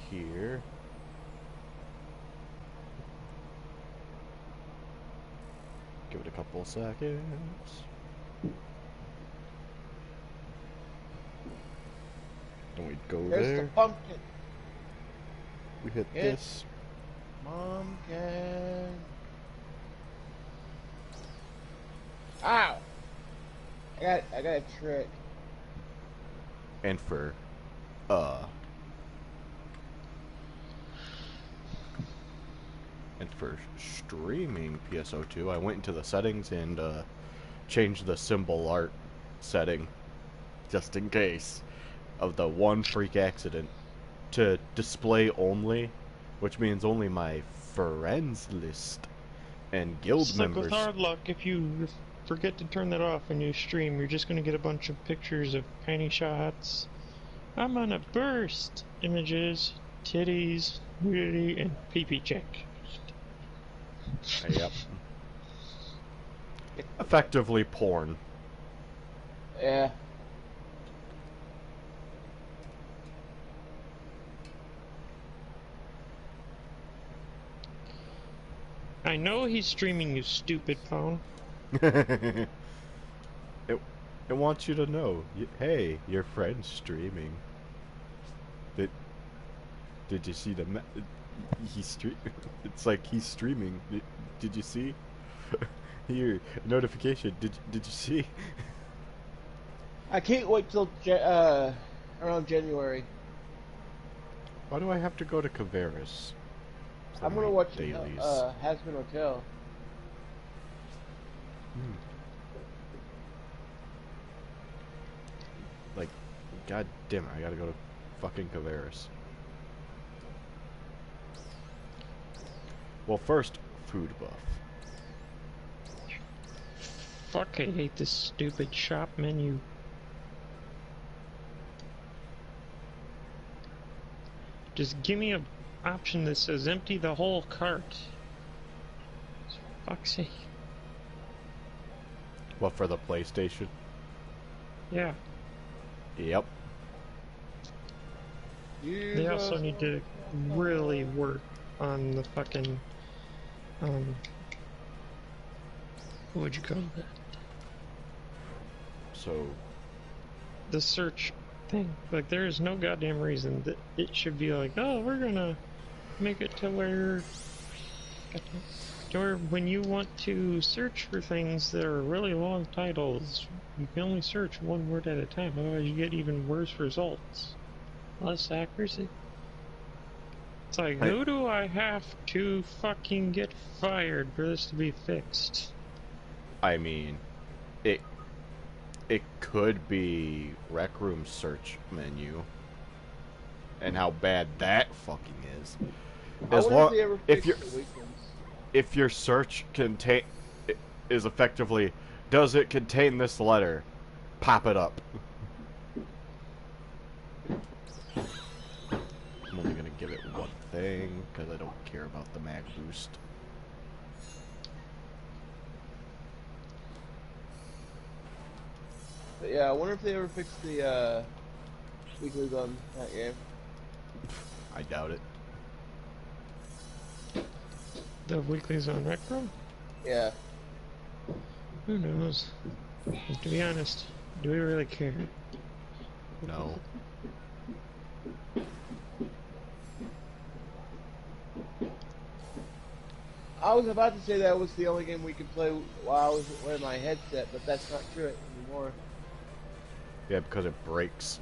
here. Give it a couple seconds. And we'd go There's there. the pumpkin. We hit this. Pumpkin. Ow! I got a trick. And for streaming PSO2, I went into the settings and changed the symbol art setting just in case of the one freak accident to display only, which means only my friends list and guild It's like members. with hard luck, if you forget to turn that off when you stream, you're just gonna get a bunch of pictures of panty shots. I'm on a burst. Images, titties, nudity, and pee-pee check. Yep. Effectively porn. Yeah. I know he's streaming, you stupid phone. it wants you to know, hey, your friend's streaming. Did you see the it's like he's streaming. Did you see? Here, notification. Did you see? I can't wait till around January. Why do I have to go to Caveris? I'm gonna watch dailies. Hazbin Hotel. Like, god damn it, I gotta go to fucking Caveris. Well, first, food buff. Fuck, I hate this stupid shop menu. Just give me a option that says empty the whole cart. For fuck's sake. What, for the PlayStation? Yeah. Yep. They also need to really work on the fucking, what would you call that? So, The search thing. Like, there is no goddamn reason that it should be like, oh, we're gonna make it to where when you want to search for things that are really long titles, you can only search one word at a time, otherwise you get even worse results. Less accuracy. It's like, who do I have to fucking get fired for this to be fixed? I mean, it could be Rec Room search menu, and how bad that fucking is. As long if your search is effectively, does it contain this letter? Pop it up. I'm only gonna give it one thing because I don't care about the mag boost. But yeah, I wonder if they ever fixed the weeklies on that game. I doubt it. The weeklies on Rec Room? Yeah. Who knows? To be honest, do we really care? No. I was about to say that was the only game we could play while I was wearing my headset, but that's not true anymore. Yeah, because it breaks.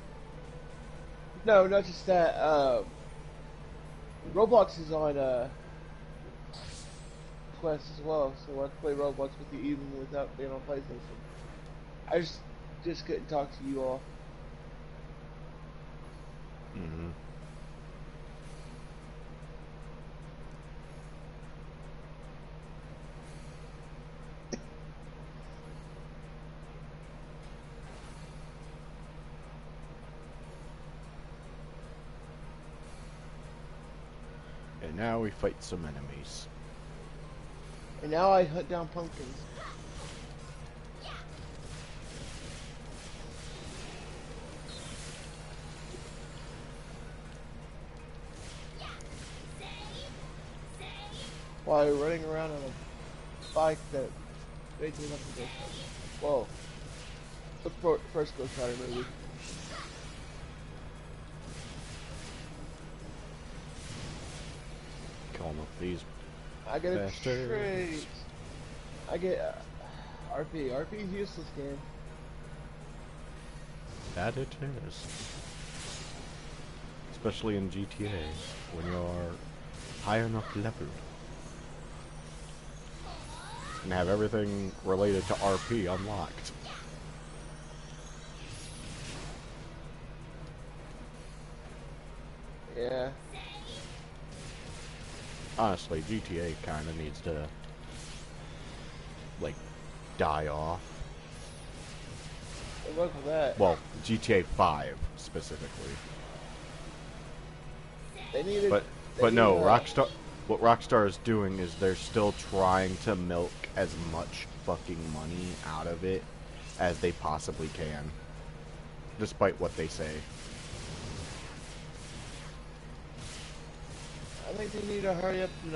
No, not just that. Roblox is on Quest as well, so I can play Roblox with you even without being on PlayStation. I just couldn't talk to you all. Mm-hmm. And now we fight some enemies. And now I hunt down pumpkins. while you're running around on a bike that made you have to go. Whoa. The first Ghost Rider movie. Calling up these I get a bastards. trait. I get RP. RP is useless game. That it is. Especially in GTA, when you're high enough level. And have everything related to RP unlocked. Yeah. Honestly, GTA kind of needs to, like, die off. Good luck with that. Well, GTA 5 specifically. They needed. But no, Rockstar. What Rockstar is doing is they're still trying to milk as much fucking money out of it as they possibly can, despite what they say. I think they need to hurry up and.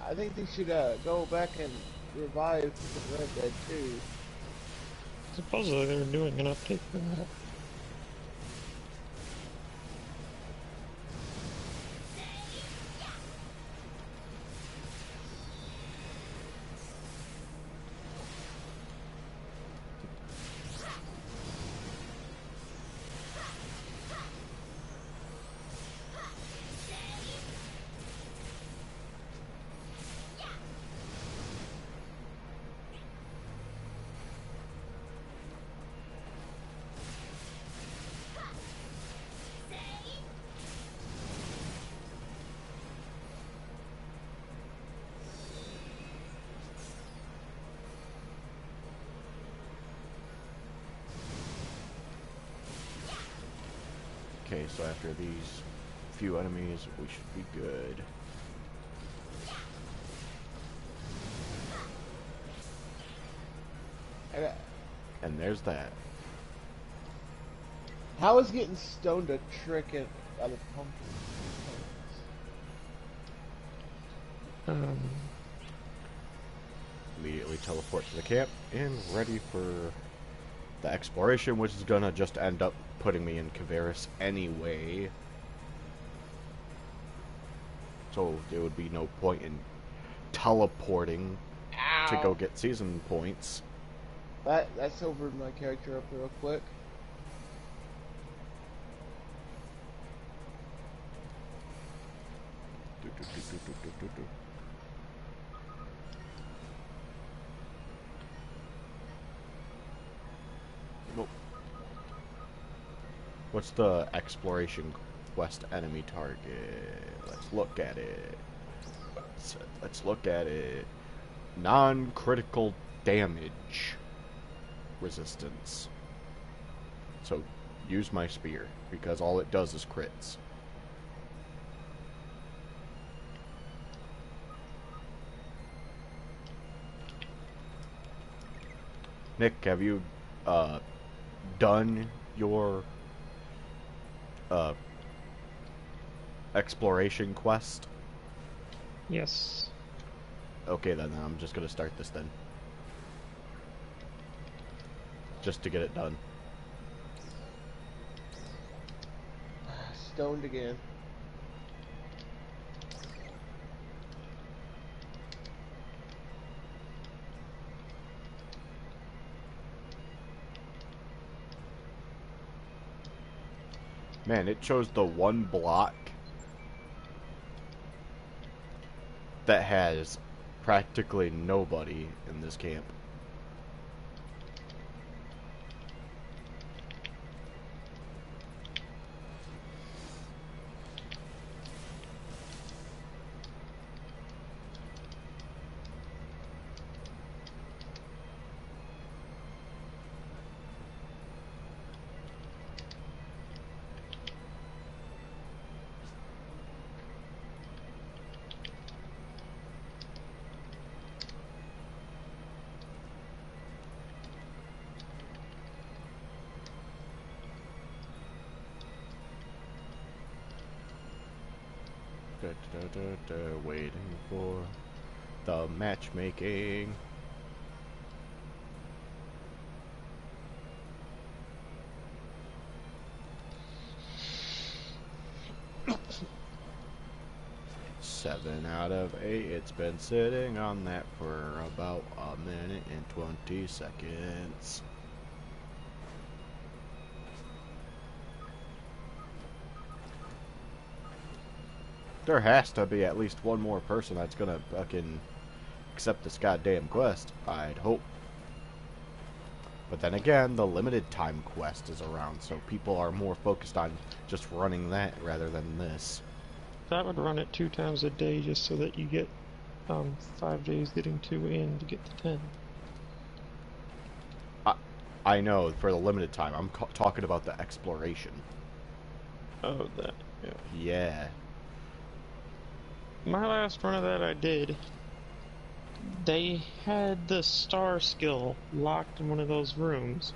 I think they should go back and revive Red Dead 2. Supposedly they're doing an update for that. Okay, so after these few enemies, we should be good. And there's that. How is getting stoned a trick at a pumpkin? Immediately teleport to the camp and ready for the exploration, which is gonna just end up putting me in Kavaris anyway. So there would be no point in teleporting to go get season points. That's over my character up real quick. Nope. What's the exploration quest enemy target? Let's look at it. Let's look at it. Non-critical damage resistance. So use my spear because all it does is crits. Nick, have you done your exploration quest? Yes. Okay, then I'm just gonna start this then. Just to get it done. Stoned again. Man, it chose the one block that has practically nobody in this camp. Waiting for the matchmaking. Seven out of 8. It's been sitting on that for about a minute and 20 seconds. There has to be at least one more person that's gonna fucking accept this goddamn quest, I'd hope. But then again, the limited time quest is around, so people are more focused on just running that rather than this. I would run it 2 times a day just so that you get 5 days getting 2 in to get to 10. I know, for the limited time. I'm talking about the exploration. Oh, that, yeah. Yeah. My last run of that I did, they had the star skill locked in one of those rooms.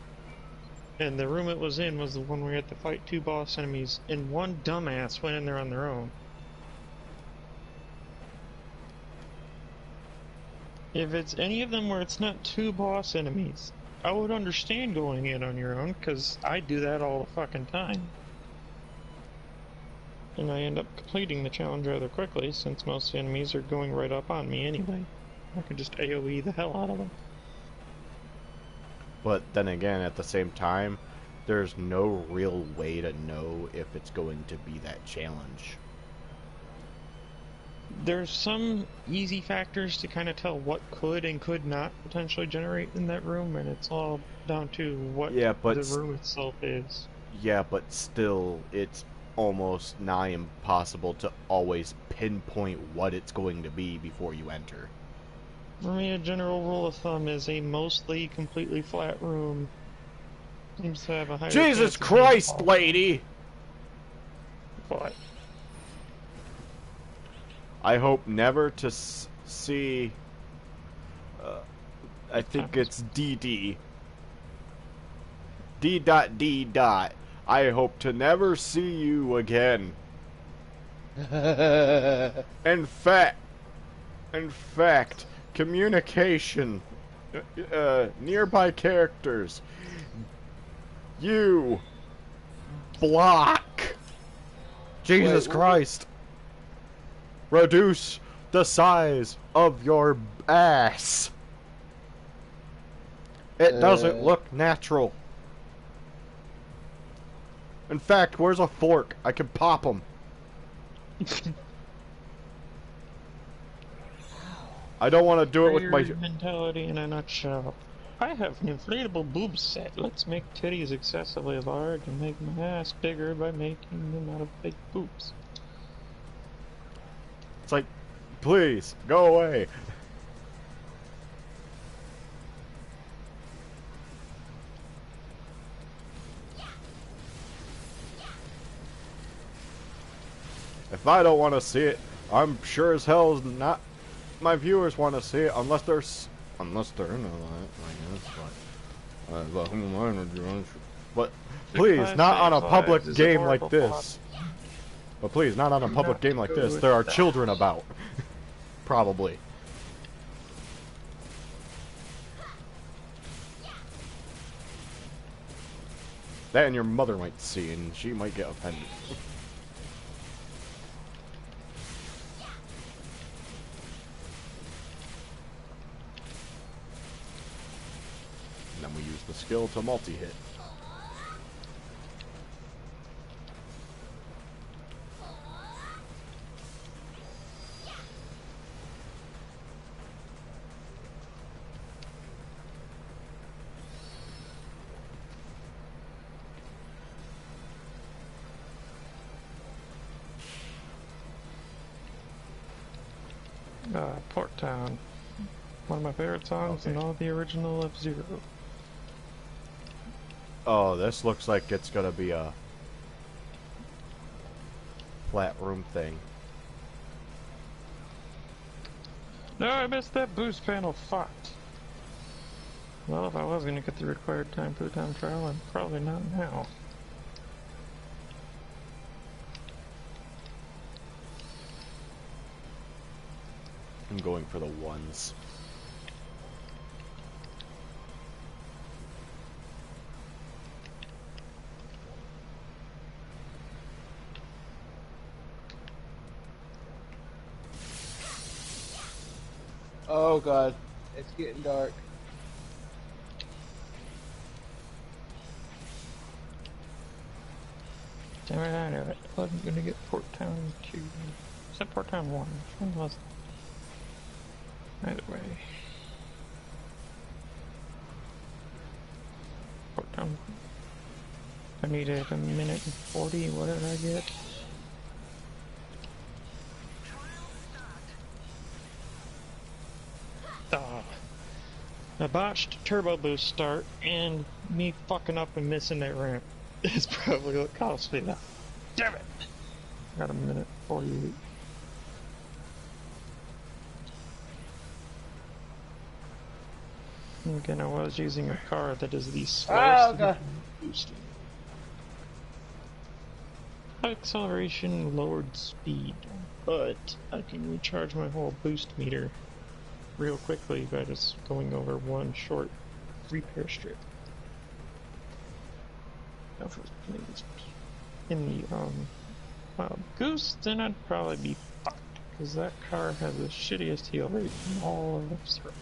And the room it was in was the one where you had to fight 2 boss enemies, and one dumbass went in there on their own. If it's any of them where it's not 2 boss enemies, I would understand going in on your own, because I do that all the fucking time. And I end up completing the challenge rather quickly, since most enemies are going right up on me anyway. I can just AoE the hell out of them. But then again, at the same time, there's no real way to know if it's going to be that challenge. There's some easy factors to kind of tell what could and could not potentially generate in that room, and it's all down to what the room itself is. Yeah, but still, it's almost nigh impossible to always pinpoint what it's going to be before you enter. For me, a general rule of thumb is a mostly completely flat room seems to have a higher Jesus chance of Christ, being lady! What? I hope never to see... I think it's DD. D.D. I hope to never see you again. In fact, communication, nearby characters, you block. Jesus Christ. Reduce the size of your ass. It doesn't look natural. In fact, where's a fork? I can pop them. I don't want to do it with my... mentality in a nutshell. I have an inflatable boob set. Let's make titties excessively large and make my ass bigger by making them out of fake boobs. It's like, please, go away. If I don't want to see it, I'm sure as hell as not my viewers want to see it, unless they're into that, I guess, but please, not on a public game like this. But please, not on a public game like this. There are children about. Probably. That and your mother might see, and she might get offended. And then we use the skill to multi-hit. Port Town. One of my favorite songs in all the original F-Zero. Oh, this looks like it's gonna be a flat room thing. No, I missed that boost panel. Fucked. Well, if I was gonna get the required time for the time trial, I'm probably not now. I'm going for the ones. Oh god, it's getting dark. Damn it, I knew it. I wasn't gonna get Port Town 2. Except Port Town 1. Which one was it? Either way. Port Town. I needed a minute and 40. What did I get? Ah. A botched turbo boost start and me fucking up and missing that ramp. It's probably what cost me that. Damn it! Got a minute 48. Again, I was using a car that is the slowest boosting. Acceleration lowered speed, but I can recharge my whole boost meter real quickly by just going over one short repair strip. Now if it was in the Goose, then I'd probably be fucked, because that car has the shittiest heal rate in all of F-Zero.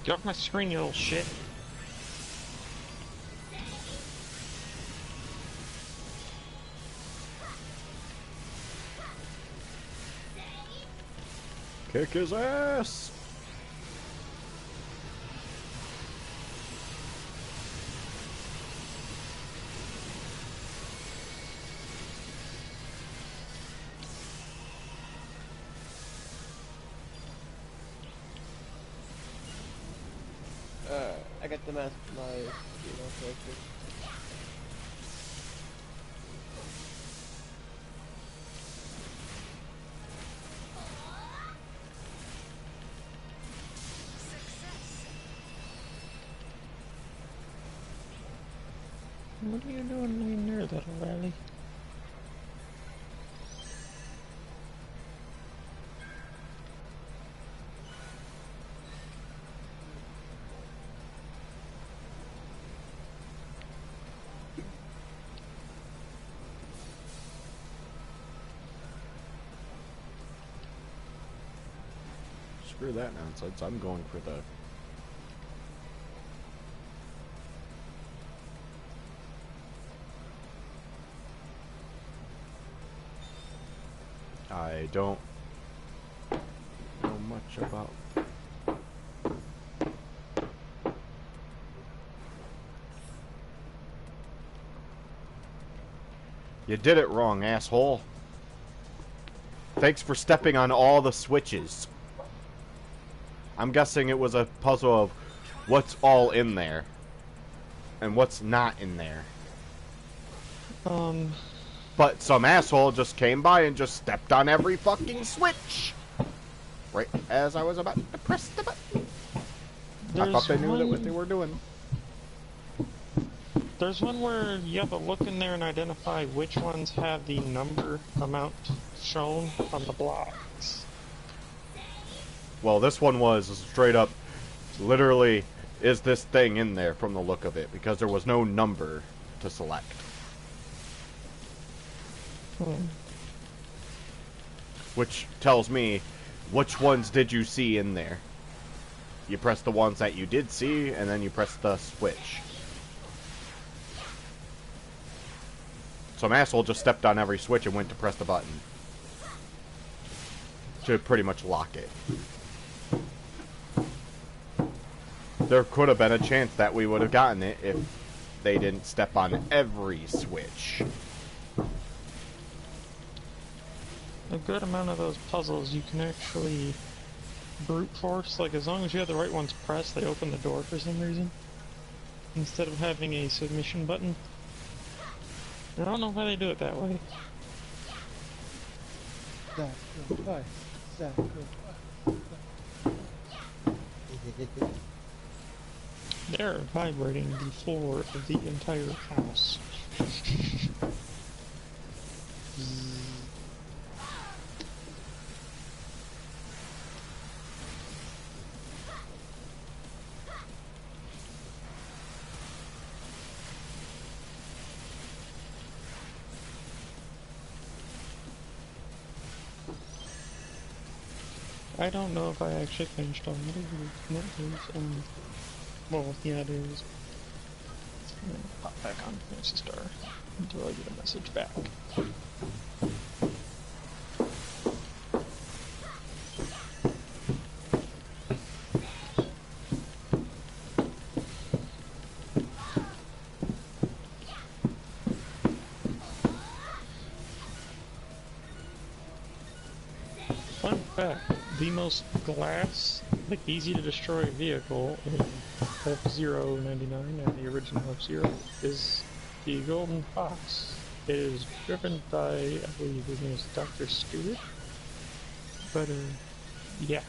Get off my screen, you little shit. Kick his ass! I got the mask for my character. What are you doing laying there, little rally? Screw that nonsense. I'm going for the... I don't know much about... You did it wrong, asshole. Thanks for stepping on all the switches. I'm guessing it was a puzzle of what's all in there and what's not in there. But some asshole just came by and just stepped on every fucking switch. Right as I was about to press the button. I thought they knew what they were doing. There's one where you have to look in there and identify which ones have the number amount shown on the blocks. Well, this one was straight up, literally, is this thing in there from the look of it, because there was no number to select. Which tells me, which ones did you see in there? You press the ones that you did see, and then you press the switch. Some asshole just stepped on every switch and went to press the button. To pretty much lock it. There could have been a chance that we would have gotten it if they didn't step on every switch. A good amount of those puzzles you can actually brute force. Like, as long as you have the right ones pressed, they open the door for some reason, instead of having a submission button. I don't know how they do it that way. Sacrifice. Sacrifice. They're vibrating the floor of the entire house. I don't know if I actually finished all of it. Well, yeah, it is. I'm gonna pop back on Fantasy Star until I get a message back. Fun fact, the most glass, like easy to destroy vehicle in F-Zero 99 and the original F-Zero is the Golden Fox. It is driven by, I believe his name is Dr. Stewart. But, yeah.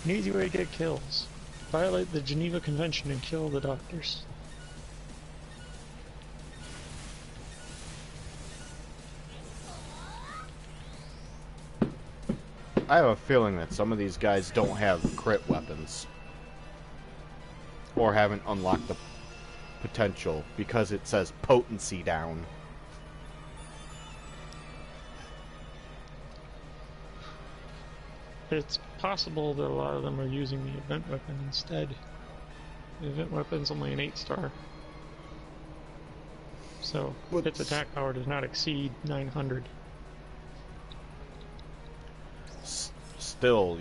An easy way to get kills. Violate the Geneva Convention and kill the doctors. I have a feeling that some of these guys don't have crit weapons. Or haven't unlocked the potential because it says potency down. It's possible that a lot of them are using the event weapon instead. The event weapon's only an 8-star. So, its attack power does not exceed 900. Still,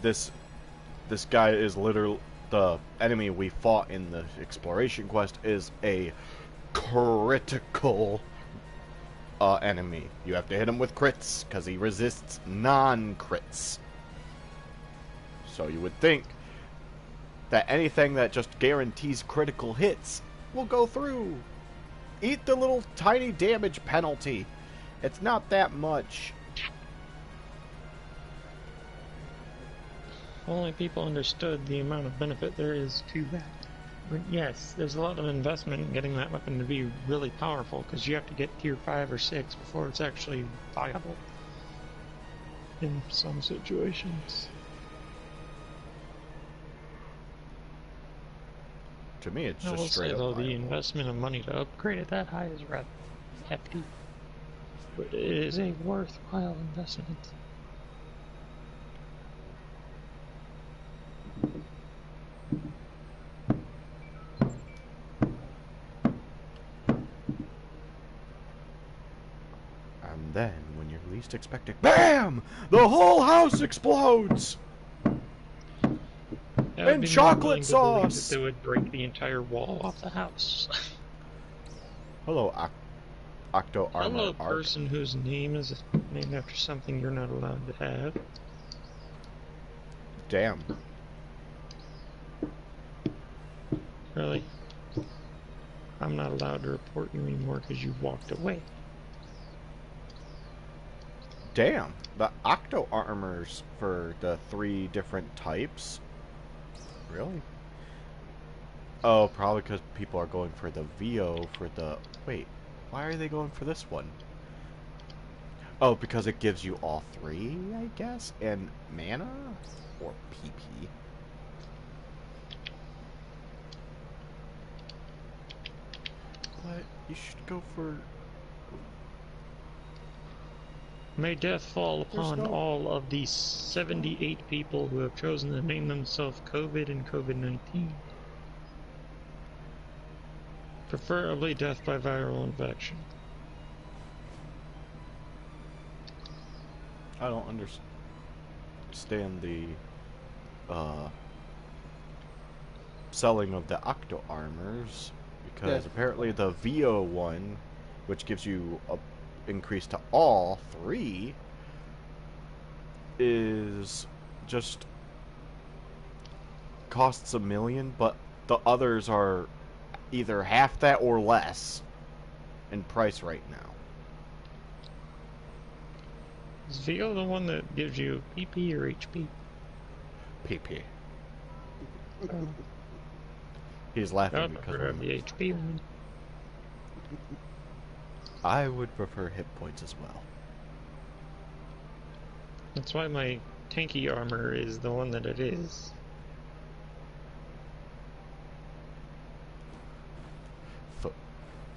this guy is literally the enemy we fought in the exploration quest is a critical enemy. You have to hit him with crits because he resists non-crits. So you would think that anything that just guarantees critical hits will go through. Eat the little tiny damage penalty. It's not that much. Only people understood the amount of benefit there is to that. But yes, there's a lot of investment in getting that weapon to be really powerful, because you have to get tier 5 or 6 before it's actually viable in some situations. To me, it's I will just straight say, up though, the viable. investment of money to upgrade it that high is rather hefty. But it is a worthwhile investment. And then, when you're least expecting, BAM! The whole house explodes! I would And be more chocolate willing to believe sauce! that they would break the entire wall off the house. Hello, Octo Armor Hello, Arc. person whose name is named after something you're not allowed to have. Damn. Really? I'm not allowed to report you anymore because you walked away. Damn. The Octo Armors for the 3 different types? Really? Oh, probably because people are going for the VO for the... Wait, why are they going for this one? Oh, because it gives you all 3, I guess? And mana? Or PP? But you should go for... May death fall upon no- all of the 78 people who have chosen to name themselves COVID and COVID-19. Preferably death by viral infection. I don't understand the selling of the Octo Armors, because Yes. apparently the VO one, which gives you a increase to all 3, is just costs $1 million, but the others are either half that or less in price right now. Is VO the one that gives you PP or HP? PP. Oh, He's I laughing would because prefer to have the HP one. I would prefer hit points as well. That's why my tanky armor is the one that it is.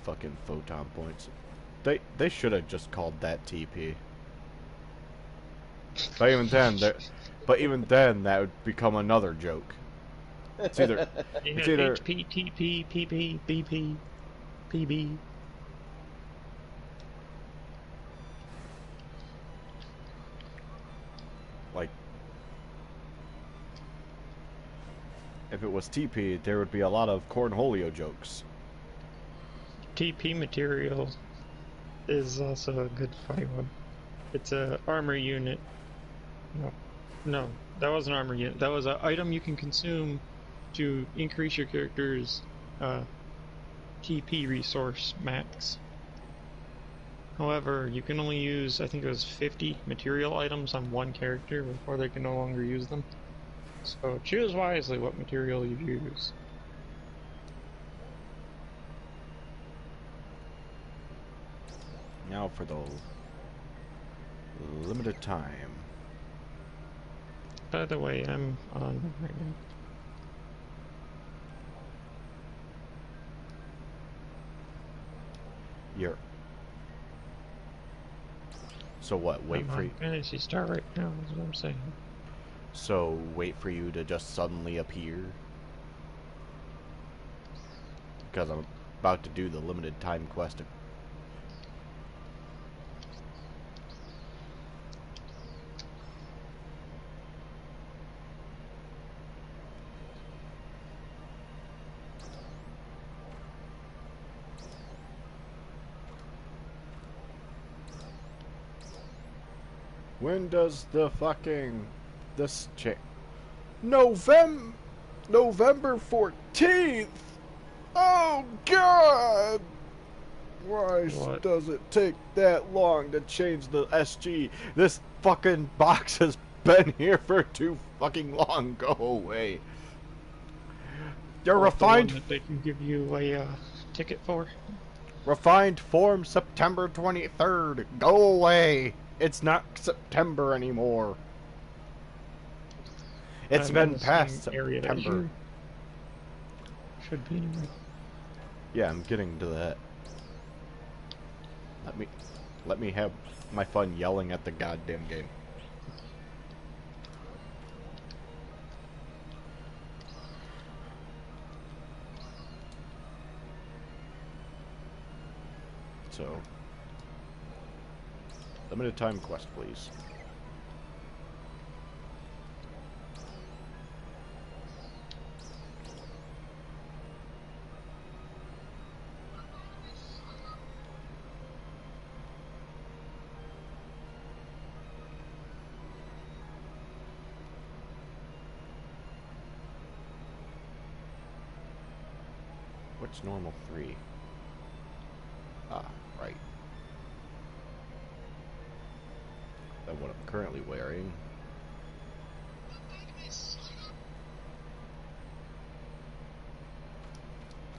Fucking photon points. They should have just called that TP. But even then, that would become another joke. It's either You it's had either HP, TP, PP, BP, PB. like if it was TP, there would be a lot of Cornholio jokes. TP material is also a good fight one. It's a armor unit. No, that was an armor unit. That was an item you can consume to increase your character's TP resource max. However, you can only use, I think it was 50 material items on one character before they can no longer use them. So choose wisely what material you use. Now for the limited time. By the way, I'm on right now. You're so what? Wait I'm for on you. Fantasy Star right now, is what I'm saying. So wait for you to just suddenly appear. Because I'm about to do the limited time quest. When does the fucking this check? November 14th. Oh God! Why What? does it take that long to change the SG? This fucking box has been here for too fucking long. Go away. Your What, the one refined that they can give you a ticket for? refined form September 23rd. Go away. It's not September anymore. It's I'm in been the past same area as September. you. Should be anyway. Yeah, I'm getting to that. Let me have my fun yelling at the goddamn game. So, limited time quest, please. What's normal 3? Ah, right. Than what I'm currently wearing.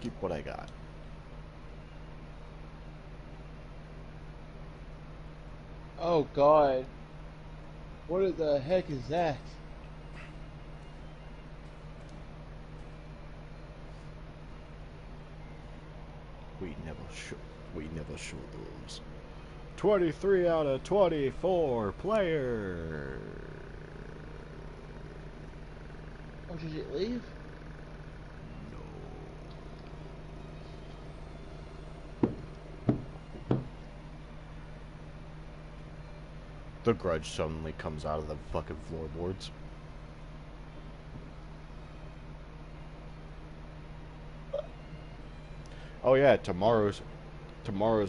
Keep what I got. Oh God. What the heck is that? We never show those. 23 out of 24 players. Oh, did it leave? The grudge suddenly comes out of the fucking floorboards. Oh yeah, tomorrow's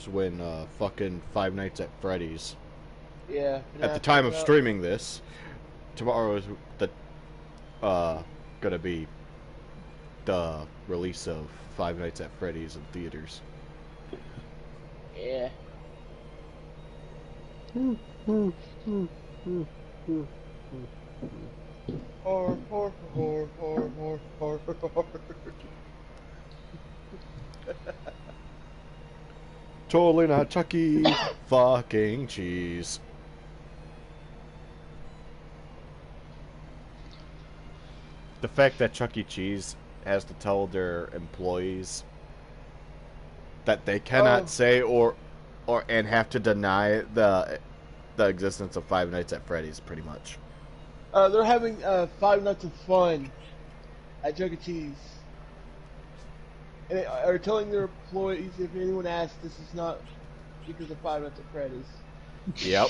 when fucking Five Nights at Freddy's. Yeah. At the FNAF time comes of out. streaming this, tomorrow is the gonna be the release of Five Nights at Freddy's in theaters. Yeah. Horror, horror, horror, horror, horror, horror, horror. Totally not Chuck E. fucking cheese. The fact that Chuck E. Cheese has to tell their employees that they cannot Oh. say or and have to deny the existence of Five Nights at Freddy's, pretty much. They're having Five Nights of Fun at Chuck E. Cheese. And they are telling their employees, if anyone asks, this is not because of Five Nights at Freddy's. Yep.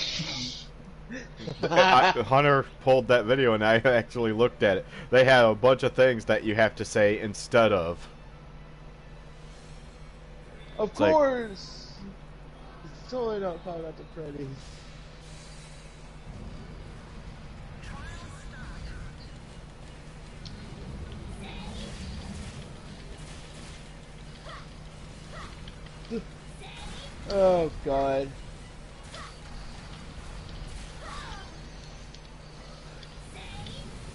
Hunter pulled that video and I actually looked at it. They have a bunch of things that you have to say instead of. Of It's like- course! It's totally not Five Nights at Freddy's. Oh god.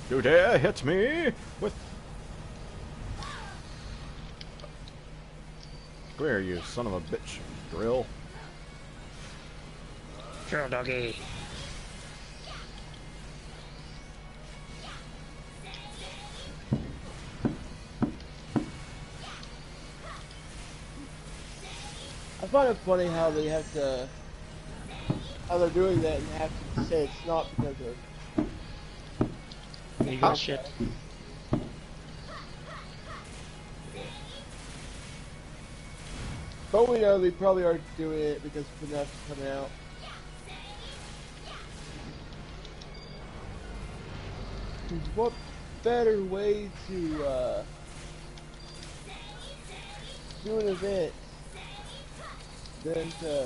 You dare hit me with... Come here, you son of a bitch. Drill. Drill doggy. I find it funny how they have to, how they're doing that and have to say it's not because of. Legal shit. But we know they probably are doing it because FNAF's coming out. What better way to do an event than to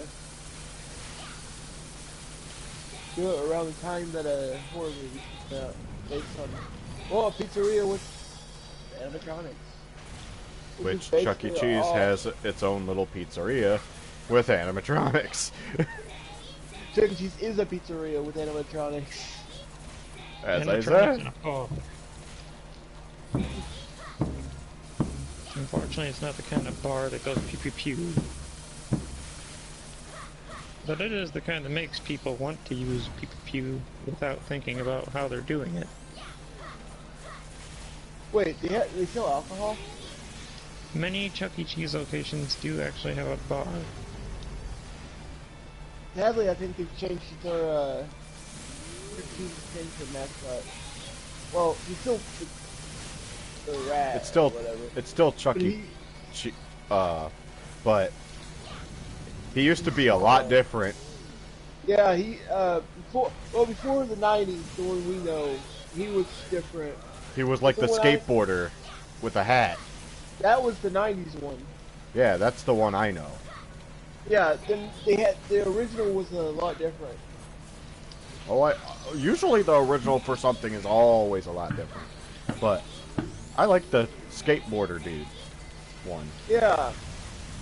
do it around the time that a horror movie comes out, based on, well, a pizzeria with animatronics. Which is Chuck E. basically Cheese all- has its own little pizzeria with animatronics. Chuck E. Cheese is a pizzeria with animatronics. As I Animatronics said. in a car. Unfortunately, it's not the kind of bar that goes pew pew pew. But it is the kind that makes people want to use pew pew pew without thinking about how they're doing it. Wait, they sell alcohol? Many Chuck E. Cheese locations do actually have a bar. Sadly, I think they've changed their Chuck E. Cheese has changed their mascot. Well, he's still the rat. It's still or whatever. it's still Chuck But E. But he used to be a lot different. Yeah, he before the '90s, the one we know, he was different. He was like the So when I- skateboarder with a hat. That was the '90s one. Yeah, that's the one I know. Yeah, then they had the original was a lot different. Oh, usually the original for something is always a lot different. But I like the skateboarder dude one. Yeah,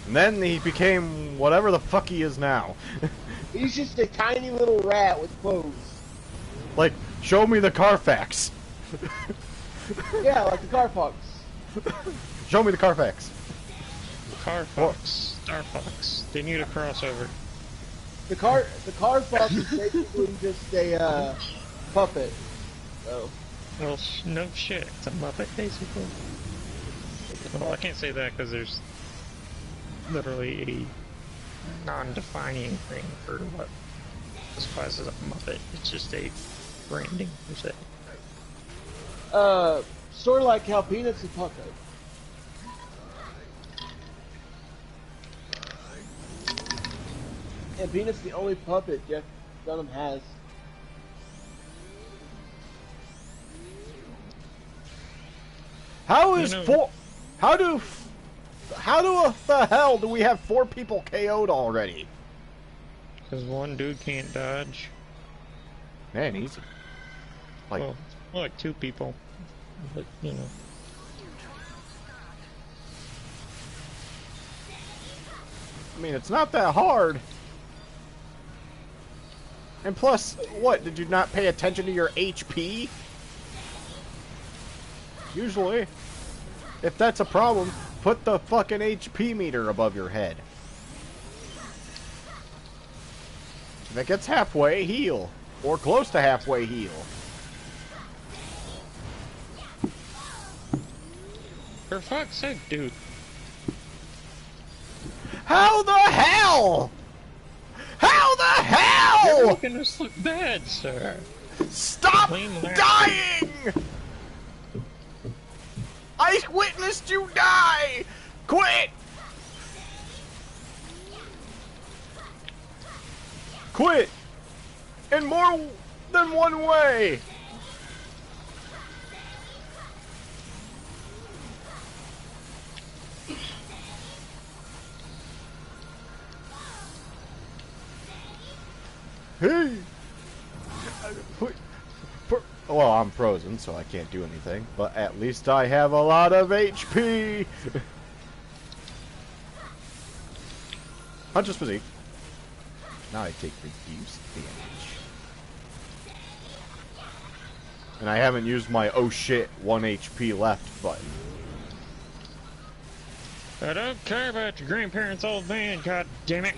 And then he became whatever the fuck he is now. he's just a tiny little rat with clothes. Like, show me the Carfax. Yeah, like the Car Fox. Show me the Carfax. Car Fox, Star Fox. They need a crossover. The Car Fox is basically just a puppet. So Well, no shit. It's a Muppet, basically. Well, I can't say that because there's literally a non-defining thing for what this class is a Muppet. It's just a branding, per se. sort of like how Peanut's a puppet. And Peanut's the only puppet Jeff Dunham has. How You is know- four? How do? the hell do we have 4 people KO'd already? Because one dude can't dodge. Man, easy. Like, Well, more like 2 people. But, you know. I mean, it's not that hard. And plus, what? Did you not pay attention to your HP? Usually. If that's a problem, put the fucking HP meter above your head. If it gets halfway, heal. Or close to halfway, heal. For fuck's sake, dude. How the hell? How the hell? You're making us look bad, sir. Stop Plain dying! I witnessed you die! Quit! Quit! In more than one way! Hey! Well, I'm frozen, so I can't do anything. But at least I have a lot of HP! Hunter's physique. Now I take reduced damage. And I haven't used my oh shit 1 HP left button. I don't care about your grandparents' old van, god damn it.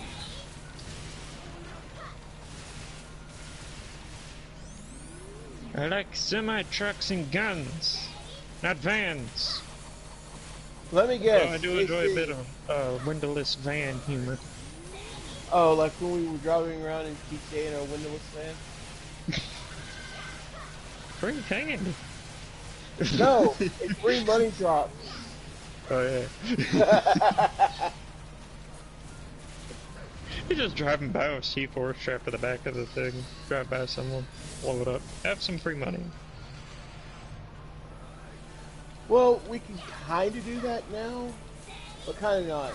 I like semi-trucks and guns, not vans. Let me guess. Oh, I do enjoy a bit of windowless van humor. Oh, like when we were driving around in GTA in our windowless van? Free candy. No, it's free money drops. Oh yeah. You're just driving by with C4 strapped to the back of the thing. Drive by someone, blow it up, have some free money. Well, we can kind of do that now, but kind of not.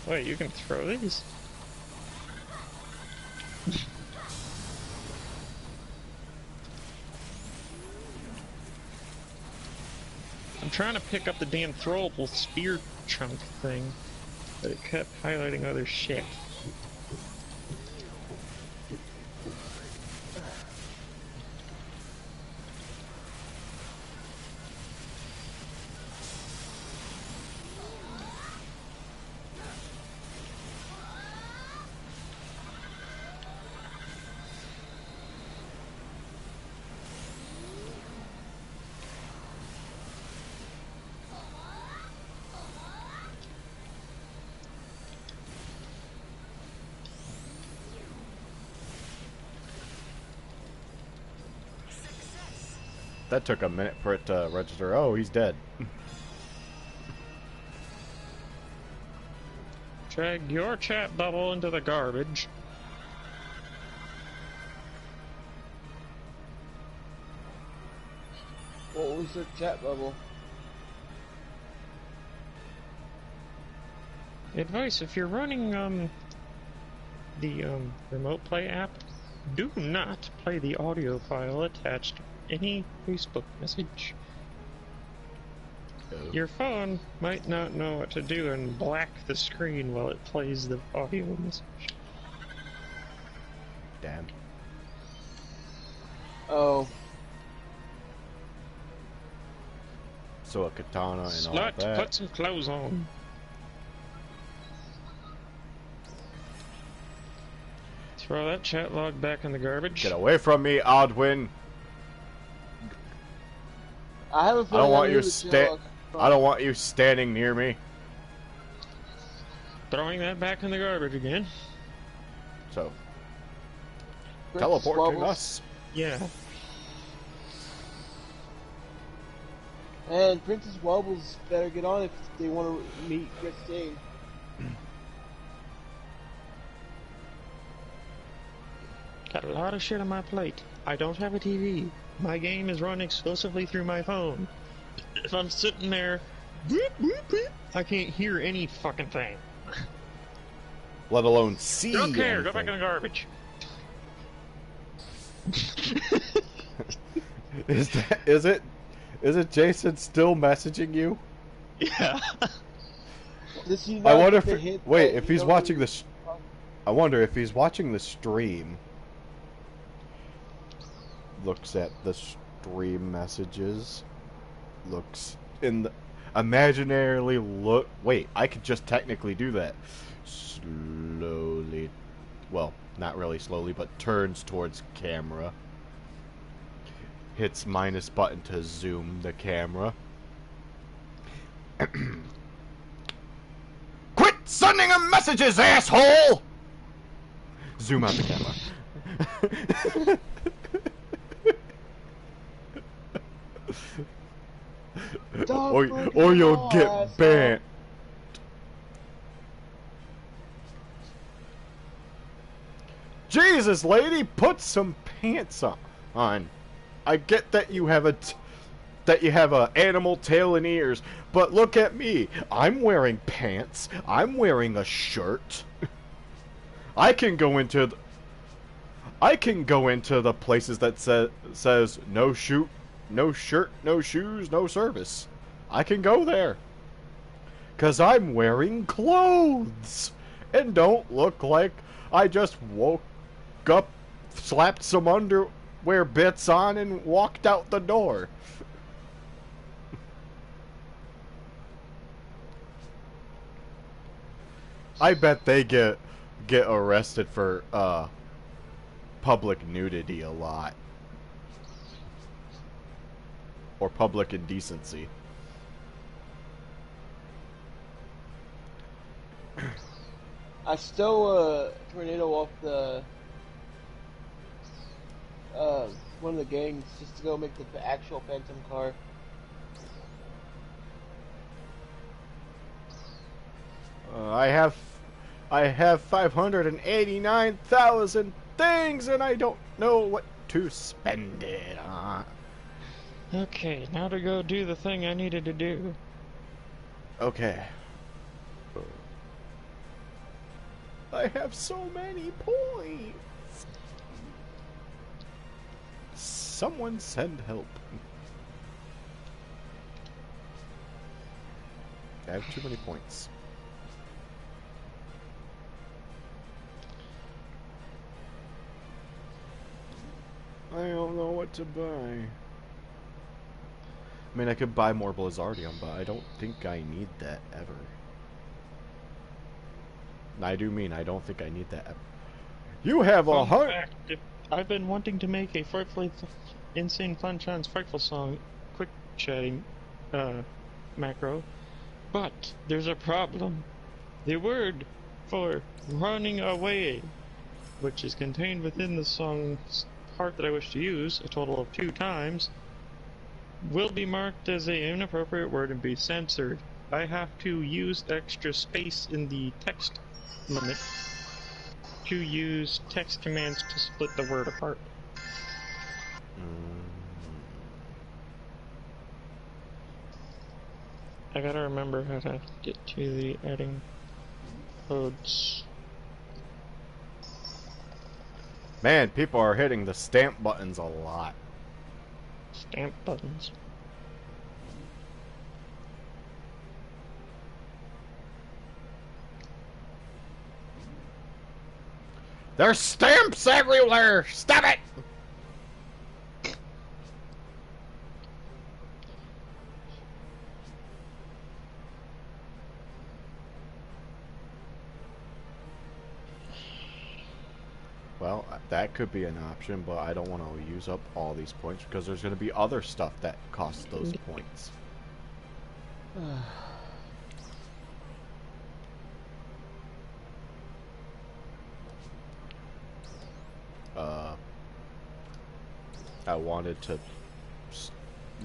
Wait, you can throw these? I'm trying to pick up the damn throwable spear chunk thing, but it kept highlighting other shit. That took a minute for it to register. Oh, he's dead. Drag your chat bubble into the garbage. What was the chat bubble? Advice, if you're running the remote play app, do not play the audio file attached to any Facebook message. Oh. Your phone might not know what to do and black the screen while it plays the audio message. Damn. Oh. So a katana and all Slut, that. put some clothes on. Throw that chat log back in the garbage. Get away from me, Odwin. I have a I feeling don't want you I don't want you standing near me. Throwing that back in the garbage again. So, Princess teleporting Wobbles. us. Yeah. And Princess Wobbles better get on if they want to meet Christine. Got a lot of shit on my plate. I don't have a TV. My game is run exclusively through my phone. if I'm sitting there, boop, boop, boop, I can't hear any fucking thing. Let alone see Don't care. anything. Go back in the garbage. Is it Jason still messaging you? Yeah. Does he I not wonder get the if hint wait that if you he's know watching you're- this. I wonder if he's watching the stream. Looks at the stream messages. Looks in the imaginarily look. Wait, I could just technically do that. Slowly, well, not really slowly, but turns towards camera. Hits minus button to zoom the camera. Quit sending him messages, asshole! Zoom out the camera. Don't or fucking you'll know, get asshole. banned. Jesus, lady, put some pants on. I get that you have a animal tail and ears, but look at me. I'm wearing pants. I'm wearing a shirt. I can go into the places that says no shoot, no shirt, no shoes, no service. I can go there. 'Cause I'm wearing clothes and don't look like I just woke up, slapped some underwear bits on and walked out the door. I bet they get arrested for public nudity a lot. Or public indecency. I stole a tornado off the one of the gangs just to go make the actual Phantom car. I have 589,000 things and I don't know what to spend it on. Okay, now to go do the thing I needed to do. Okay. I have so many points. Someone send help. I have too many points. I don't know what to buy. I mean, I could buy more Blizzardium, but I don't think I need that ever. I do mean I don't think I need that ever. You have a Fun heart. fact, I've been wanting to make a Frightfully Insane Funshine's Frightful Song quick chatting macro, but there's a problem. The word for running away, which is contained within the song's part that I wish to use, a total of 2 times, will be marked as an inappropriate word and be censored. I have to use extra space in the text limit to use text commands to split the word apart. I gotta remember how to get to the adding codes. Man, people are hitting the stamp buttons a lot. Stamp buttons. There's stamps everywhere! Stop it! Well, that could be an option, but I don't want to use up all these points because there's going to be other stuff that costs those points. I wanted to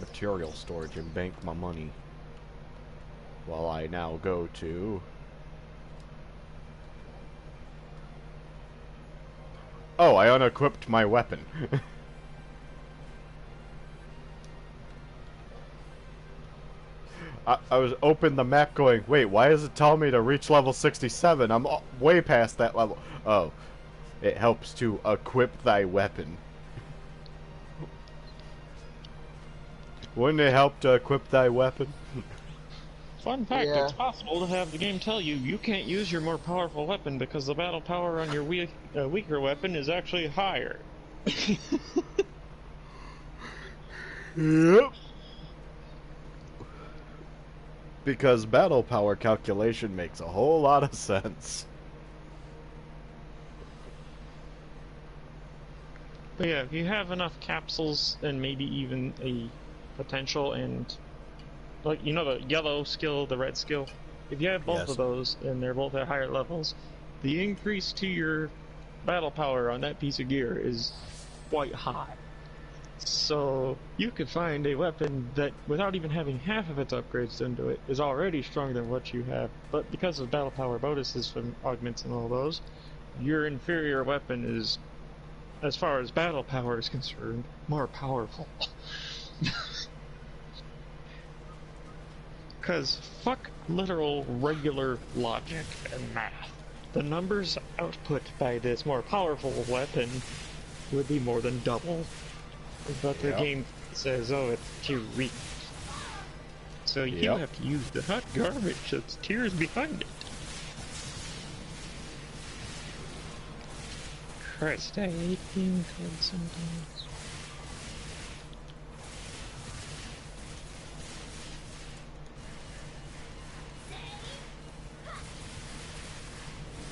material storage and bank my money. Well, I now go to... Oh, I unequipped my weapon. I was open the map going, wait, why is it telling me to reach level 67? I'm way past that level. Oh, it helps to equip thy weapon. Wouldn't it help to equip thy weapon? Fun fact, Yeah. it's possible to have the game tell you you can't use your more powerful weapon because the battle power on your weaker weapon is actually higher. Yep. Because battle power calculation makes a whole lot of sense. But yeah, if you have enough capsules and maybe even a potential and, like, you know, the yellow skill, the red skill, if you have both Yes. of those and they're both at higher levels, the increase to your battle power on that piece of gear is quite high. So you could find a weapon that, without even having half of its upgrades done to it, is already stronger than what you have, but because of battle power bonuses from augments and all those, your inferior weapon is, as far as battle power is concerned, more powerful. Because fuck literal regular logic and math. The numbers output by this more powerful weapon would be more than double. But the Yep. game says, oh, it's too weak. So you Yep. have to use the hot garbage that's tiers behind it. Christ, I hate being told sometimes.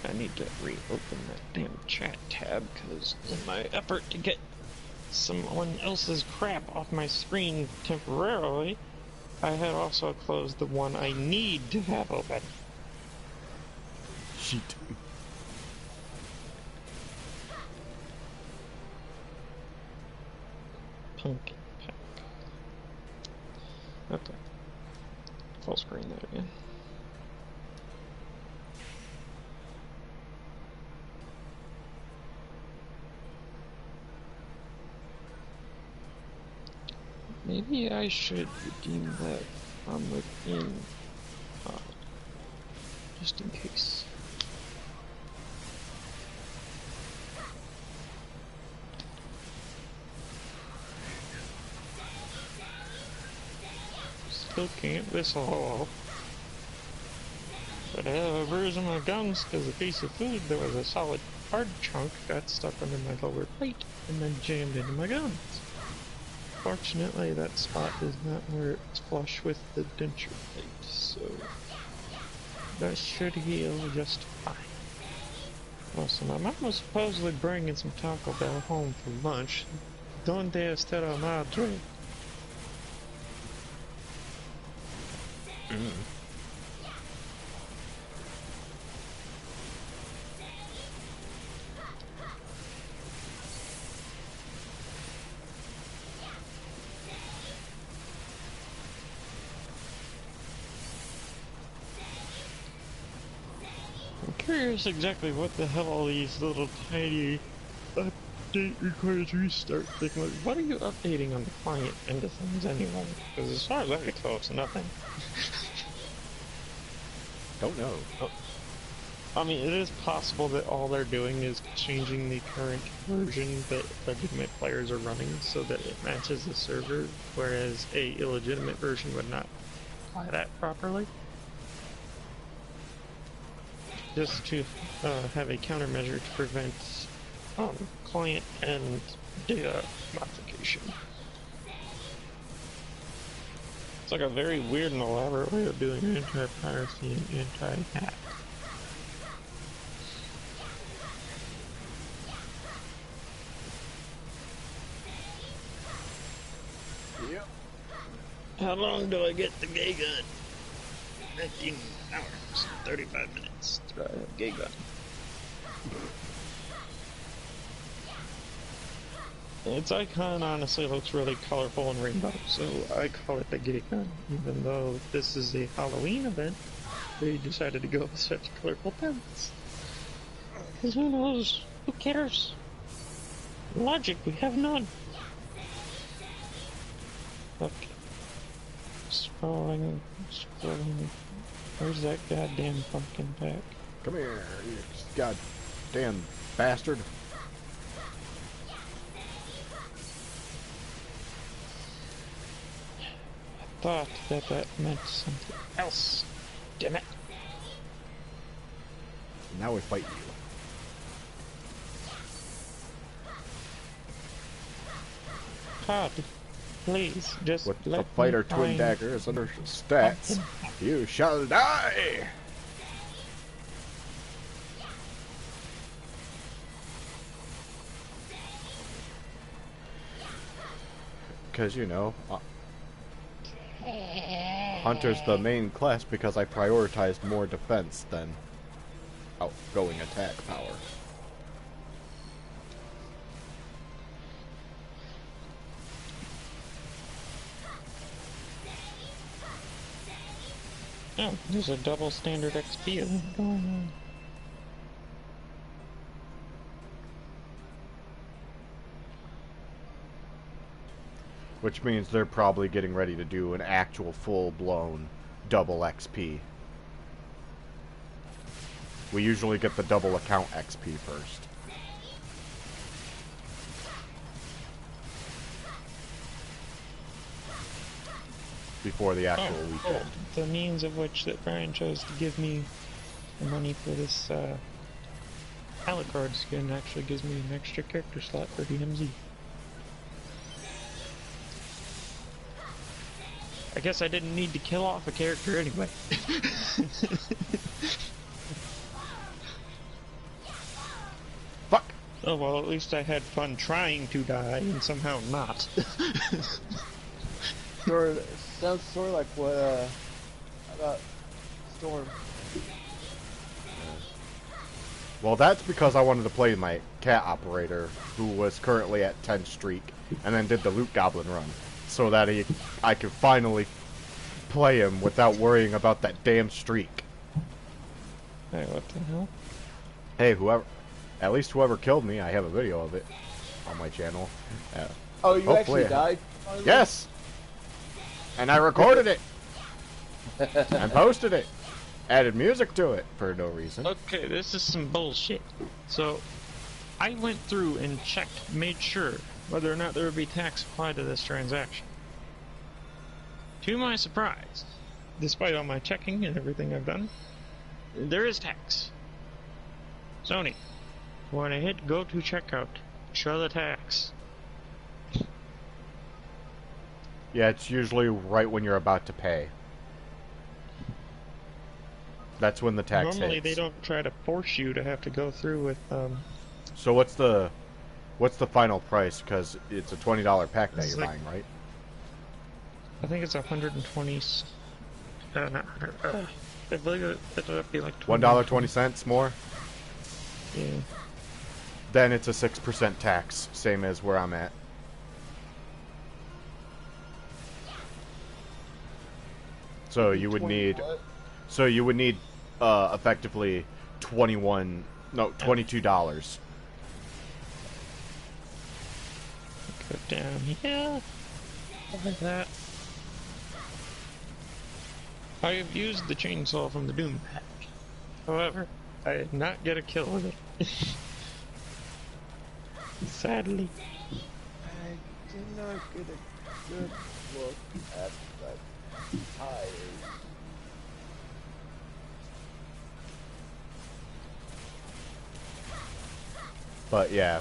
I need to reopen that damn chat tab, because in my effort to get someone else's crap off my screen temporarily, I had also closed the one I need to have open. Shit. Pumpkin pack. Okay. Full screen that again. Maybe I should redeem that from within, just in case. Still can't whistle. But I have a bruise on my gums because a piece of food that was a solid hard chunk got stuck under my lower plate and then jammed into my gums. Fortunately, that spot is not where it's flush with the denture plate, so that should heal just fine. Also, my mom was supposedly bringing some Taco Bell home for lunch. Donde está la madre? I'm curious exactly what the hell all these little tiny update requires restart thing. Like, what are you updating on the client end of things anyway? Because as far as I can tell, it's nothing. Don't know. I mean, it is possible that all they're doing is changing the current version that legitimate players are running so that it matches the server, whereas a illegitimate version would not apply that properly. Just to have a countermeasure to prevent client and data modification. It's like a very weird and elaborate way of doing anti-piracy and anti-hack. Yep. How long do I get the gay gun? 19 hours, 35 minutes. Do I have gay gun? Its icon honestly looks really colorful and rainbow, so I call it the gay gun. Even though this is a Halloween event, they decided to go with such colorful pens. Because who knows? Who cares? Logic, we have none. Okay. Falling, scrolling. Where's that goddamn pumpkin pack? Come here, you goddamn bastard. I thought that meant something else. Damn it. Now we fight you. God, please, just With let the fighter me twin find daggers under stats, you shall die! Because, you know, Hunter's the main class because I prioritized more defense than outgoing attack power. Oh, there's a double standard XP event going on. Which means they're probably getting ready to do an actual full-blown double XP. We usually get the double account XP first. Before the actual weekend. The means of which that Brian chose to give me the money for this Alucard skin actually gives me an extra character slot for DMZ. I guess I didn't need to kill off a character anyway. Fuck! Oh well, at least I had fun trying to die and somehow not. Sounds sort of like what, about Storm. Well, that's because I wanted to play my cat operator, who was currently at 10 streak, and then did the loot goblin run, so that I could finally play him without worrying about that damn streak. Hey, what the hell? Hey, at least whoever killed me, I have a video of it on my channel. Oh, you Hopefully actually died? Yes! And I recorded it! And posted it! Added music to it for no reason. Okay, this is some bullshit. So, I went through and checked, made sure whether or not there would be tax applied to this transaction. To my surprise, despite all my checking and everything I've done, there is tax. Sony, when I hit go to checkout, show the tax. Yeah, it's usually right when you're about to pay. That's when the tax Normally hits. they don't try to force you to have to go through with, So what's the final price? Because it's a $20 pack that you're like- buying, right? I think it's 120, not 100, I believe it'll be like $1.20 more? Yeah. Then it's a 6% tax, same as where I'm at. So you would need, effectively $22. Go down here, like that. I have used the chainsaw from the Doom pack. However, I did not get a kill with it. Sadly. I did not get a good look at that tires. But yeah,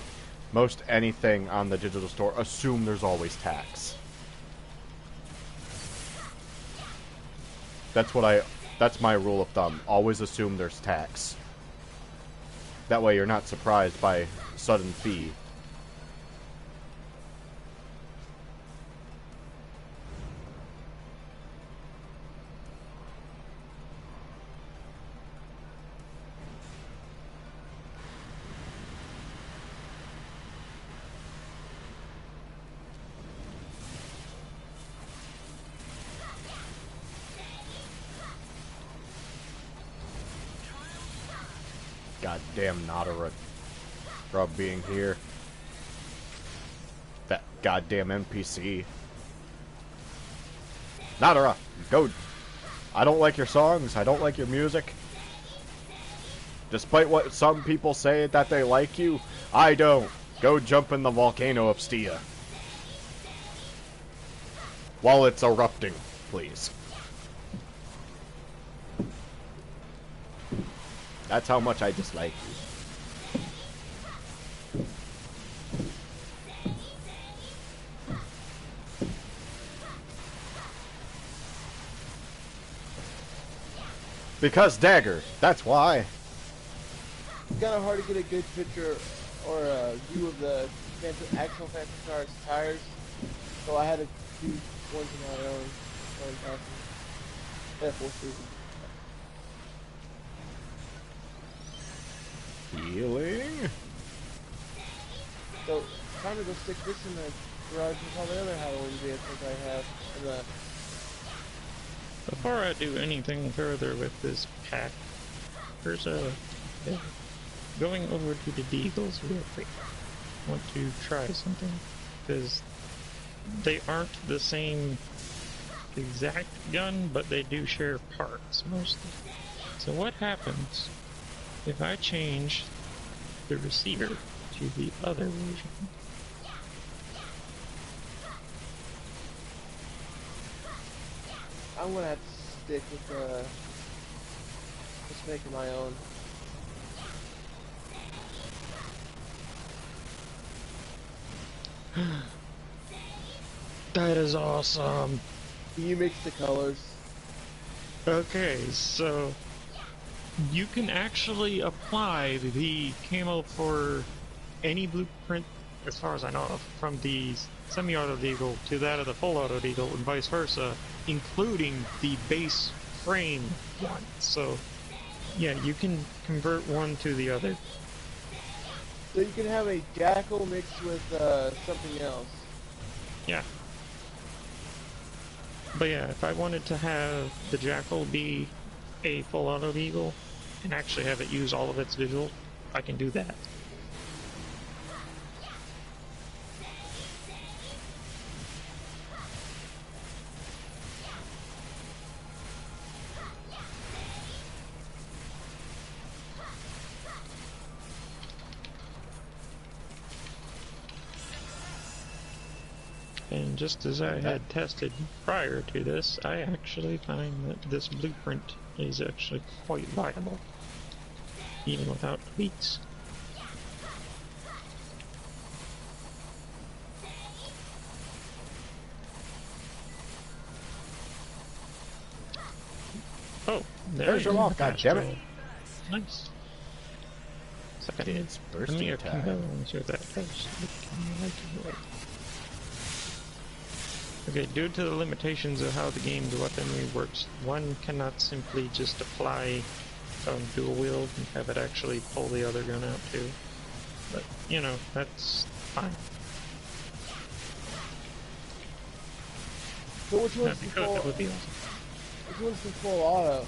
most anything on the digital store, assume there's always tax. That's my rule of thumb. Always assume there's tax. That way you're not surprised by sudden fee. Goddamn Notara Grub being here. That goddamn NPC. Nadara, go. I don't like your songs. I don't like your music. Despite what some people say that they like you, I don't. Go jump in the volcano of Stia. While it's erupting, please. That's how much I dislike you. Because Dagger, that's why. It's kind of hard to get a good picture or a view of the actual Phantom car's tires, so I had to do ones of my own. We'll see. Healing. So, time to go stick this in the garage with all the other Halloween vehicles I have. In the... Before I do anything further with this pack, there's a... going over to the Deagles real quick. I want to try something, because they aren't the same exact gun, but they do share parts, mostly. So what happens if I change the receiver to the other version? I'm gonna have to stick with just making my own. That is awesome. You mix the colors. Okay, so you can actually apply the camo for any blueprint, as far as I know of, from the semi-auto deagle to that of the full auto deagle, and vice versa, including the base frame one. So, yeah, you can convert one to the other. So you can have a Jackal mixed with something else. Yeah. But yeah, if I wanted to have the Jackal be a full auto deagle and actually have it use all of its visual, I can do that. And just as I had tested prior to this, I actually find that this blueprint is actually quite viable, even without tweaks. Oh, There's your lock, goddammit. Nice. Second. It's Let bursting me attack. see what that does. Okay, due to the limitations of how the game's weaponry works, one cannot simply just apply dual wield and have it actually pull the other gun out too. But, you know, that's fine. So which one's the full? That would be awesome. Which one's the full auto?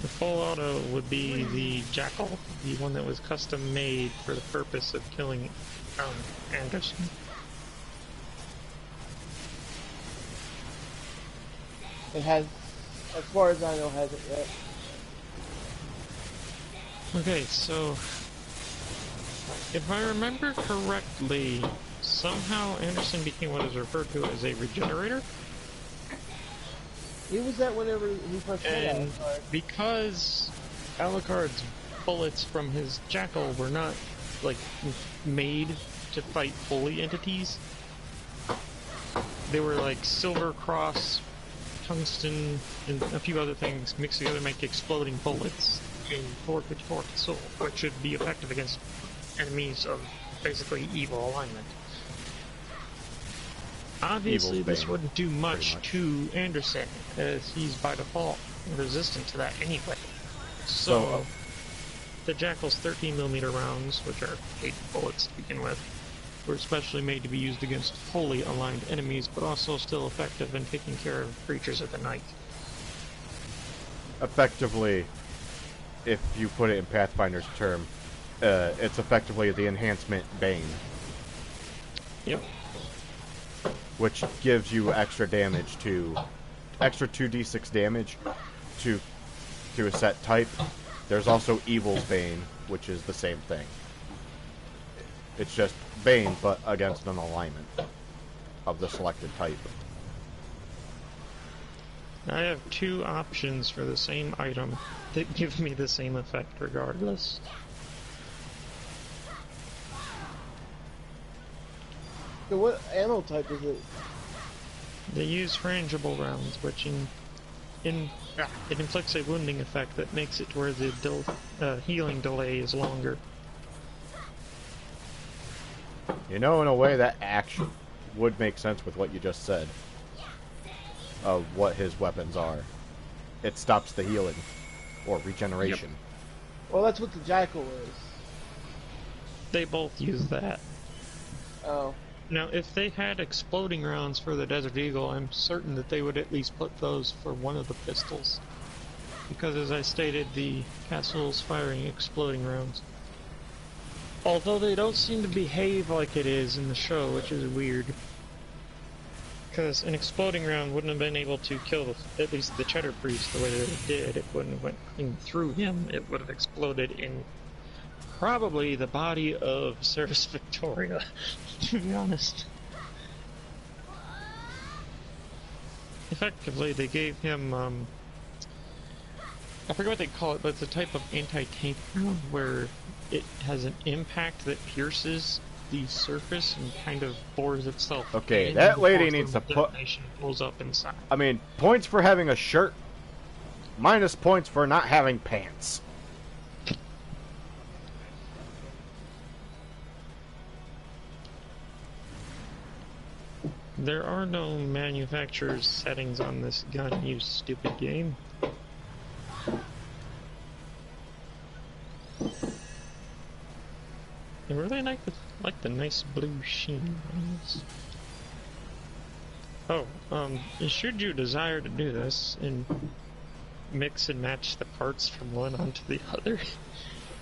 The full auto would be the Jackal, the one that was custom made for the purpose of killing Anderson. It has, as far as I know, hasn't yet. Okay, so if I remember correctly, somehow Anderson became what is referred to as a regenerator. He was that whenever he first met And Alucard. because Alucard's bullets from his Jackal were not, like, made to fight fully entities, they were like Silver Cross, tungsten, and a few other things mixed together to make exploding bullets in 454 Soul, which should be effective against enemies of basically evil alignment. Obviously, this wouldn't do much to Anderson, as he's by default resistant to that anyway. So the Jackal's 13mm rounds, which are 8 bullets to begin with, were specially made to be used against fully aligned enemies, but also still effective in taking care of creatures of the night. Effectively, if you put it in Pathfinder's term, it's effectively the enhancement Bane. Yep. Which gives you extra damage to extra 2d6 damage to a set type. There's also Evil's Bane, which is the same thing. It's just Bane, but against an alignment of the selected type. I have two options for the same item that give me the same effect regardless. So what ammo type is it? They use frangible rounds, which it inflicts a wounding effect that makes it where the healing delay is longer. You know, in a way, that actually would make sense with what you just said. Of what his weapons are. It stops the healing. Or regeneration. Yep. Well, that's what the Jackal is. They both use that. Oh. Now, if they had exploding rounds for the Desert Eagle, I'm certain that they would at least put those for one of the pistols. Because, as I stated, the castle's firing exploding rounds. Although they don't seem to behave like it is in the show, which is weird. Because an exploding round wouldn't have been able to kill at least the Cheddar Priest the way that it did. It wouldn't have went in through him. It would have exploded in probably the body of Service Victoria, to be honest. Effectively, they gave him, I forget what they call it, but it's a type of anti-tank round where it has an impact that pierces the surface and kind of bores itself. Okay, that lady needs to put... pulls up inside. I mean, points for having a shirt, minus points for not having pants. There are no manufacturer's settings on this gun, you stupid game. I really like the nice blue sheen on this. Oh, should you desire to do this and mix and match the parts from one onto the other,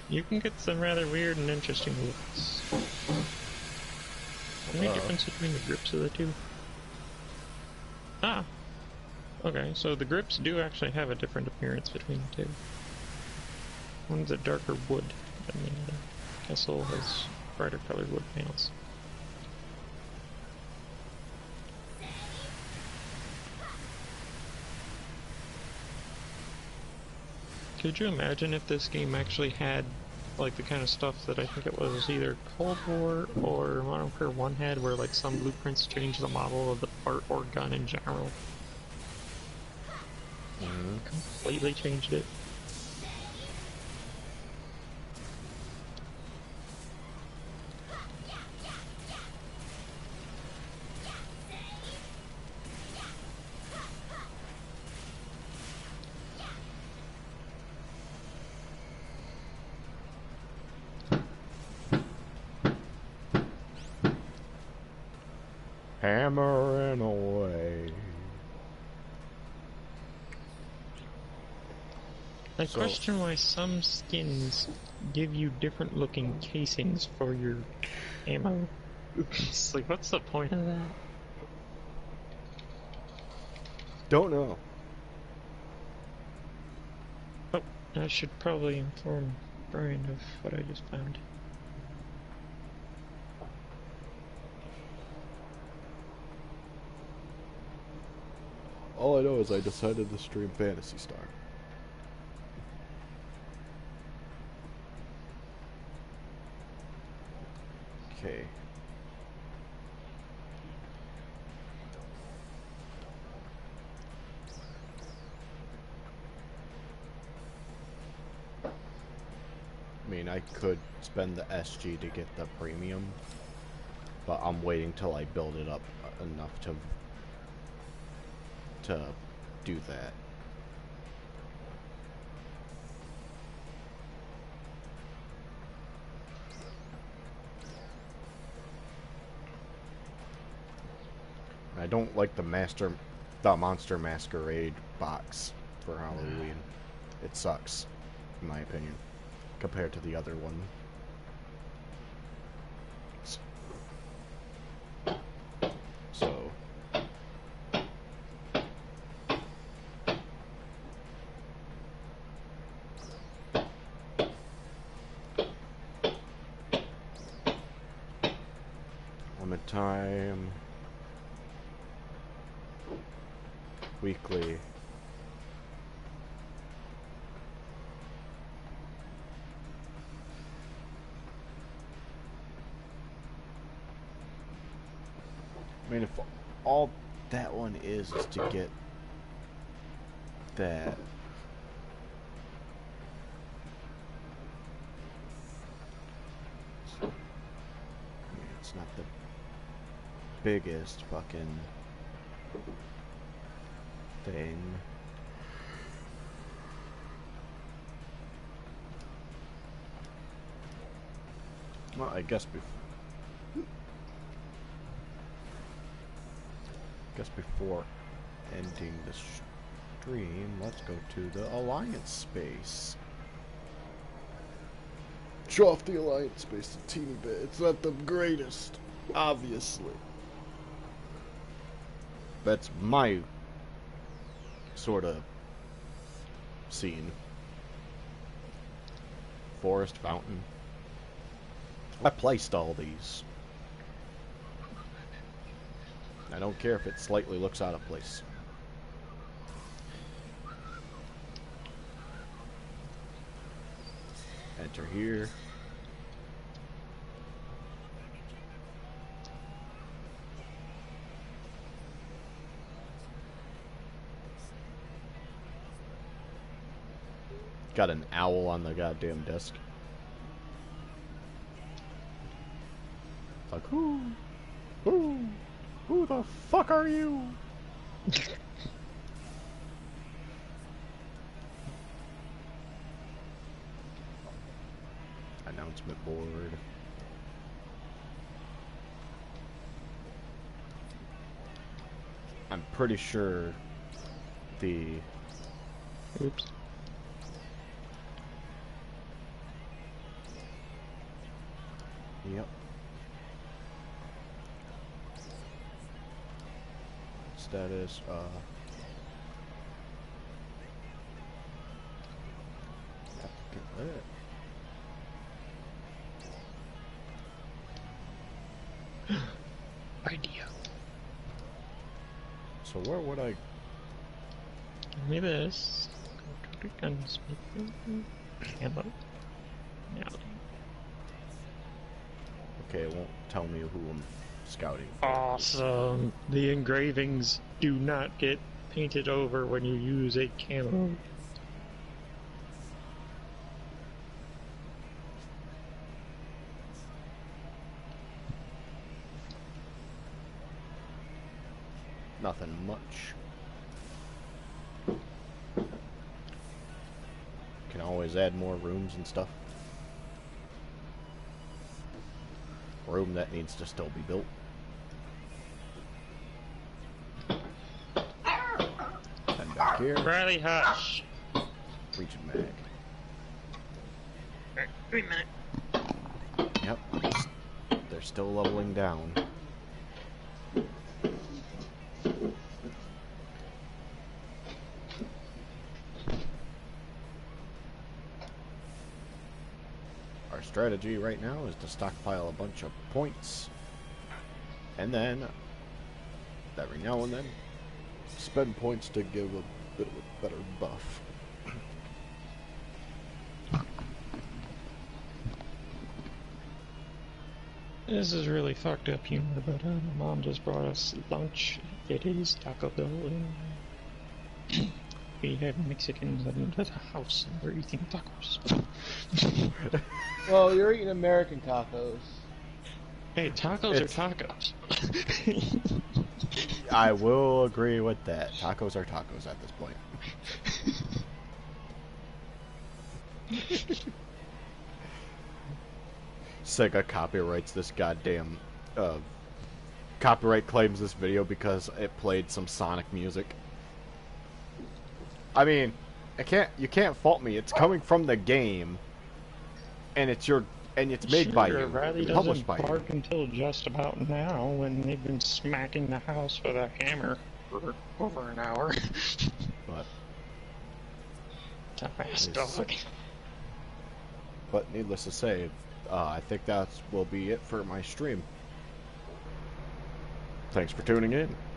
you can get some rather weird and interesting looks. Any difference between the grips of the two? Ah! Okay, so the grips do actually have a different appearance between the two. One's a darker wood than the other. Castle has brighter colored wood panels. Could you imagine if this game actually had like the kind of stuff that I think it was either Cold War or Modern Warfare 1 had, where like some blueprints change the model of the part or gun in general? Completely changed it. Hammering away. I question why some skins give you different looking casings for your ammo. It's like, what's the point of that? Don't know. Oh, I should probably inform Brian of what I just found. All I know is I decided to stream Phantasy Star. Okay. I mean, I could spend the SG to get the premium, but I'm waiting till I build it up enough to do that. I don't like the Monster Masquerade box for Halloween. It sucks, in my opinion, compared to the other one. So time. Weekly. I mean, if all that one is to get that. I mean, it's not the biggest fucking thing. Well, I guess before ending the stream, let's go to the Alliance space. Show off the Alliance space a teeny bit. It's not the greatest, obviously. That's my sort of scene. Forest fountain. I placed all these. I don't care if it slightly looks out of place. Enter here. Got an owl on the goddamn desk. It's like, who the fuck are you? Announcement board. I'm pretty sure the... Oops. Yep. Status, applicant lit. Idea. So where would I... Give me this. Go to the gunsmith. Ammo. Now. Okay, it won't tell me who I'm scouting for. Awesome. The engravings do not get painted over when you use a camo. Nothing much. Can always add more rooms and stuff. Room that needs to still be built. And back here. Riley, hush. Region mag. Alright, wait a minute. Yep. They're still leveling down. Our strategy right now is to stockpile a bunch of points, and then every now and then spend points to give a bit of a better buff. This is really fucked up humor, but Mom just brought us lunch. It is Taco Bell. And we have Mexicans at the house and we're eating tacos. Well, you're eating American tacos. Hey, tacos are tacos. I will agree with that. Tacos are tacos at this point. Sega copyrights this goddamn copyright claims this video because it played some Sonic music. I mean, you can't fault me. It's coming from the game, and it's made by you, Riley published by doesn't bark you. until just about now when they've been smacking the house with a hammer for over an hour. But Dumbass dog. needless to say, I think that will be it for my stream. Thanks for tuning in.